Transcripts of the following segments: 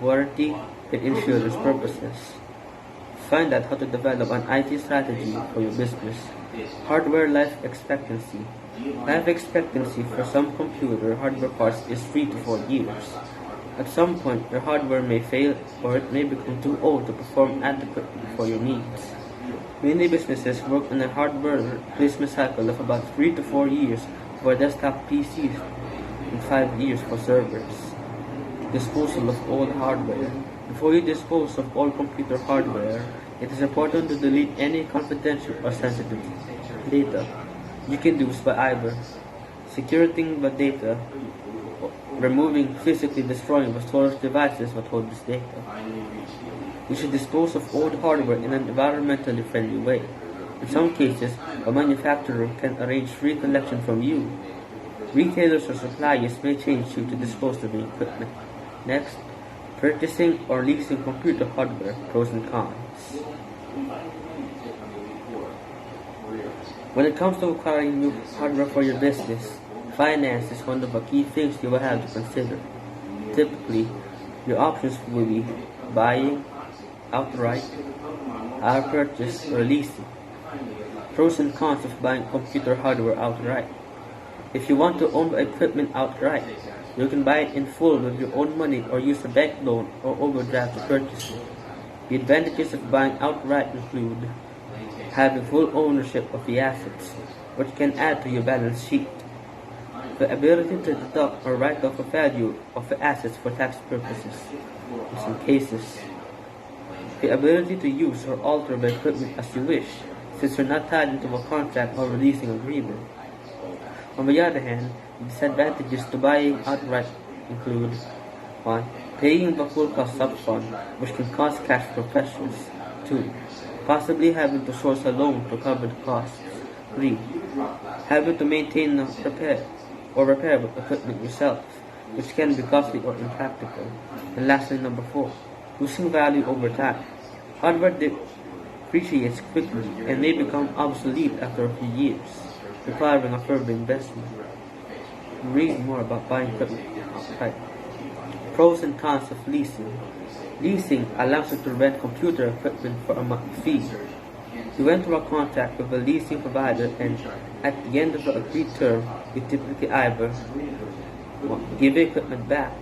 warranty, and insurance purposes. Find out how to develop an IT strategy for your business. Hardware life expectancy. Life expectancy for some computer hardware parts is 3 to 4 years. At some point, your hardware may fail or it may become too old to perform adequately for your needs. Many businesses work on a hardware replacement cycle of about 3 to 4 years for desktop PCs and 5 years for servers. Disposal of old hardware. Before you dispose of all computer hardware, it is important to delete any confidential or sensitive data. You can do this by either securing the data, removing, physically destroying the storage devices that hold this data. You should dispose of old hardware in an environmentally friendly way. In some cases, a manufacturer can arrange free collection from you. Retailers or suppliers may change you to dispose of the equipment. Next, purchasing or leasing computer hardware, pros and cons. When it comes to acquiring new hardware for your business, finance is one of the key things you will have to consider. Typically, your options will be buying outright, hire purchase, or leasing. Pros and cons of buying computer hardware outright. If you want to own the equipment outright, you can buy it in full with your own money or use a bank loan or overdraft to purchase it. The advantages of buying outright include having full ownership of the assets, which can add to your balance sheet. The ability to deduct or write off the value of the assets for tax purposes. In some cases, the ability to use or alter the equipment as you wish, since you're not tied into a contract or leasing agreement. On the other hand, the disadvantages to buying outright include 1. Paying the full cost upfront, which can cause cash flow pressures. 2. Possibly having to source a loan to cover the costs. 3. Having to maintain and repair the equipment yourself, which can be costly or impractical. And lastly, number 4. Losing value over time. Hardware depreciates quickly and may become obsolete after a few years, requiring a further investment. Read more about buying equipment outright. Pros and cons of leasing. Leasing allows you to rent computer equipment for a monthly fee. You enter a contract with a leasing provider, and at the end of the agreed term, you typically either give the equipment back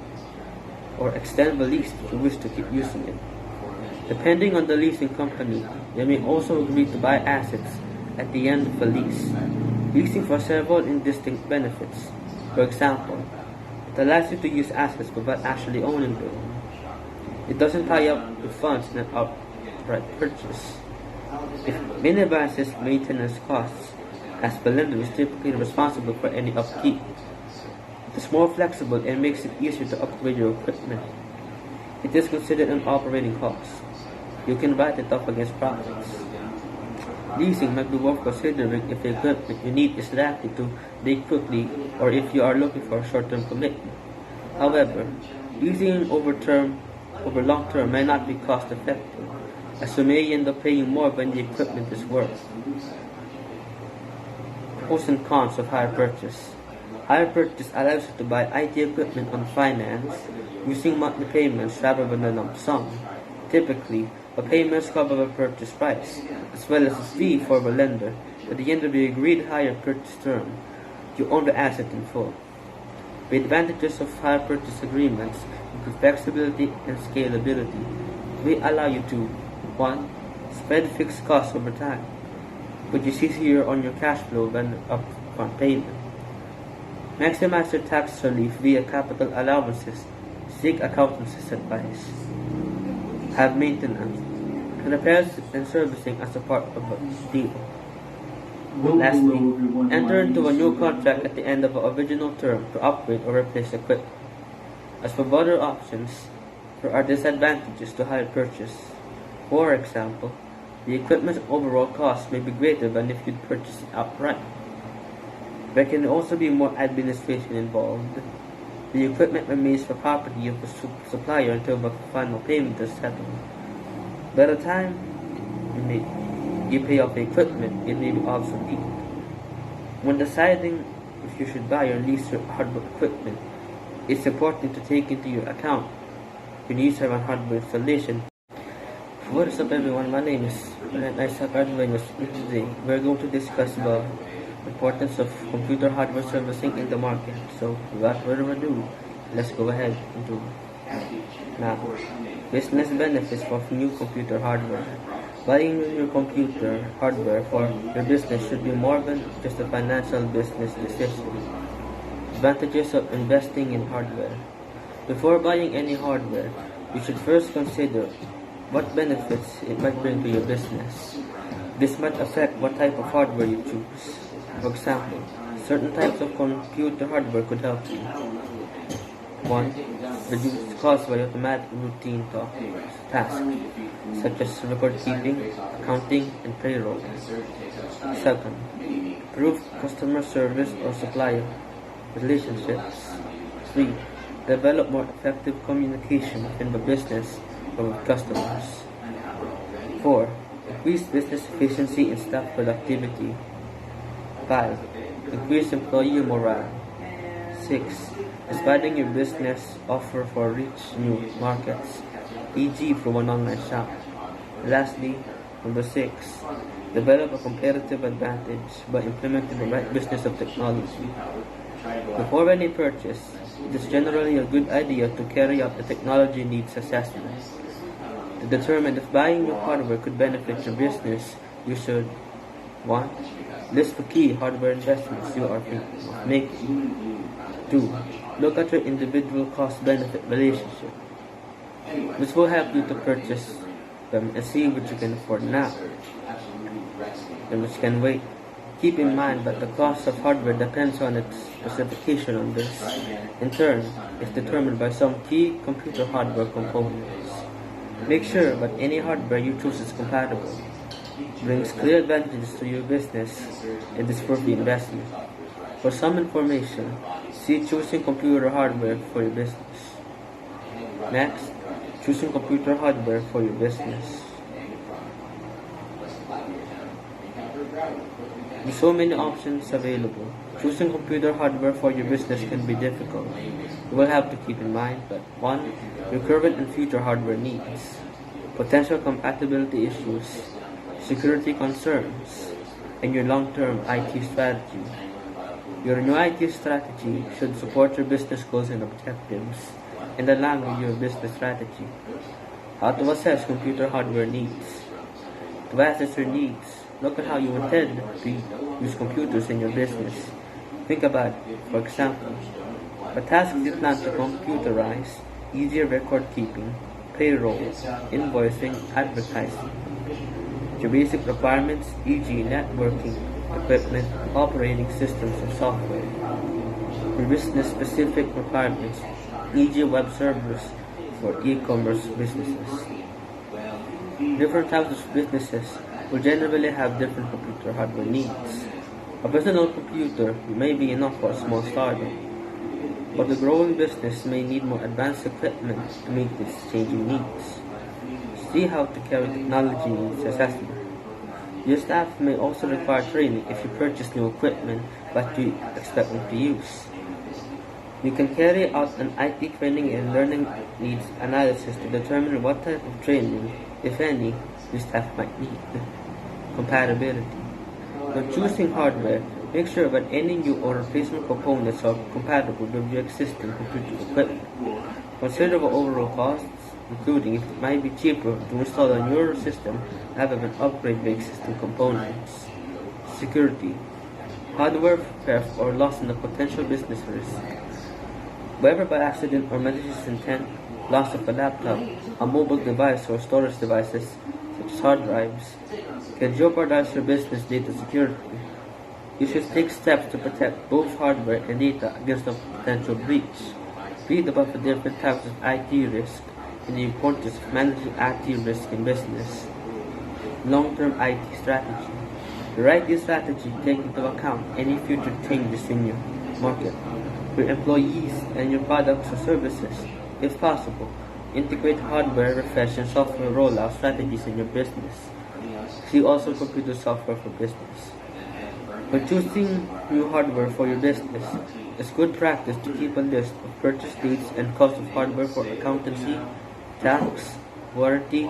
or extend the lease if you wish to keep using it. Depending on the leasing company, they may also agree to buy assets at the end of the lease. Leasing for several distinct benefits. For example, it allows you to use assets without actually owning them. It doesn't tie up with funds in an outright purchase. It minimizes maintenance costs, as the lender is typically responsible for any upkeep. It is more flexible and makes it easier to upgrade your equipment. It is considered an operating cost. You can write it off against profits. Leasing might be worth considering if the equipment you need is likely to break quickly or if you are looking for a short-term commitment. However, leasing over long term may not be cost-effective, as you may end up paying more than the equipment is worth. Pros and cons of hire purchase. Hire purchase allows you to buy IT equipment on finance using monthly payments rather than a lump sum. Typically, the payments cover the purchase price, as well as a fee for the lender. At the end of the agreed hire purchase term, you own the asset in full. The advantages of hire purchase agreements include flexibility and scalability. They allow you to 1. Spread fixed costs over time, which is easier on your cash flow than upfront payment. Maximize your tax relief via capital allowances. Seek accountant's advice. Have maintenance, repairs and servicing as a part of the deal. Lastly, enter into a new contract at the end of the original term to upgrade or replace equipment. As for other options, there are disadvantages to hire purchase. For example, the equipment's overall cost may be greater than if you'd purchased it outright. There can also be more administration involved. The equipment remains the property of the supplier until the final payment is settled. By the time you pay off the equipment, it may be obsolete. When deciding if you should buy or lease your hardware equipment, it's important to take into your account you need to have hardware installation. What is up everyone, my name is Isaac Arduino. Today we're going to discuss the importance of computer hardware servicing in the market. So without further ado, let's go ahead and do it. Now, business benefits of new computer hardware. Buying new computer hardware for your business should be more than just a financial business decision. Advantages of investing in hardware. Before buying any hardware, you should first consider what benefits it might bring to your business. This might affect what type of hardware you choose. For example, certain types of computer hardware could help you. 1. Reduce costs by automatic routine tasks, such as record keeping, accounting, and payroll. 2. Improve customer service or supplier relationships. 3. Develop more effective communication within the business or with customers. 4. Increase business efficiency and staff productivity. 5. Increase employee morale. 6. Expanding your business offer for reach new markets, e.g. from an online shop. Lastly, number 6. Develop a competitive advantage by implementing the right business of technology. Before any purchase, it is generally a good idea to carry out the technology needs assessment. To determine if buying new hardware could benefit your business, you should 1. List the key hardware investments you are thinking of making. 2. Look at your individual cost-benefit relationship. This will help you to purchase them and see what you can afford now and which can wait. Keep in mind that the cost of hardware depends on its specification on this. In turn, is determined by some key computer hardware components. Make sure that any hardware you choose is compatible, brings clear advantages to your business, and is worth the investment. For some information, see choosing computer hardware for your business. Next, choosing computer hardware for your business. With so many options available, choosing computer hardware for your business can be difficult. You will have to keep in mind that 1. Your current and future hardware needs, potential compatibility issues, security concerns, and your long-term IT strategy. Your new IT strategy should support your business goals and objectives and align with your business strategy. How to assess computer hardware needs. To assess your needs, look at how you intend to use computers in your business. Think about it. For example, what tasks you plan to computerize, easier record keeping, payroll, invoicing, advertising. Your basic requirements, e.g. networking, equipment, operating systems, and software. Your business-specific requirements, e.g. web servers for e-commerce businesses. Different types of businesses will generally have different computer hardware needs. A personal computer may be enough for a small startup, but a growing business may need more advanced equipment to meet its changing needs. See how to carry technology needs assessment. Your staff may also require training if you purchase new equipment that you expect them to use. You can carry out an IT training and learning needs analysis to determine what type of training, if any, your staff might need. Compatibility. When choosing hardware, make sure that any new or replacement components are compatible with your existing computer equipment. Consider the overall costs, including if it might be cheaper to install a newer system rather than upgrade the existing components. Security. Hardware theft or loss in a potential business risk. Whether by accident or malicious intent, loss of a laptop, a mobile device, or storage devices, such as hard drives, can jeopardize your business data security. You should take steps to protect both hardware and data against a potential breach. Read about the different types of IT risk and the importance of managing IT risk in business. Long-term IT strategy. The IT strategy takes into account any future changes in your market, your employees, and your products or services. If possible, integrate hardware refresh and software rollout strategies in your business. See also computer software for business. When choosing new hardware for your business, it's good practice to keep a list of purchase dates and cost of hardware for accountancy, tax, warranty,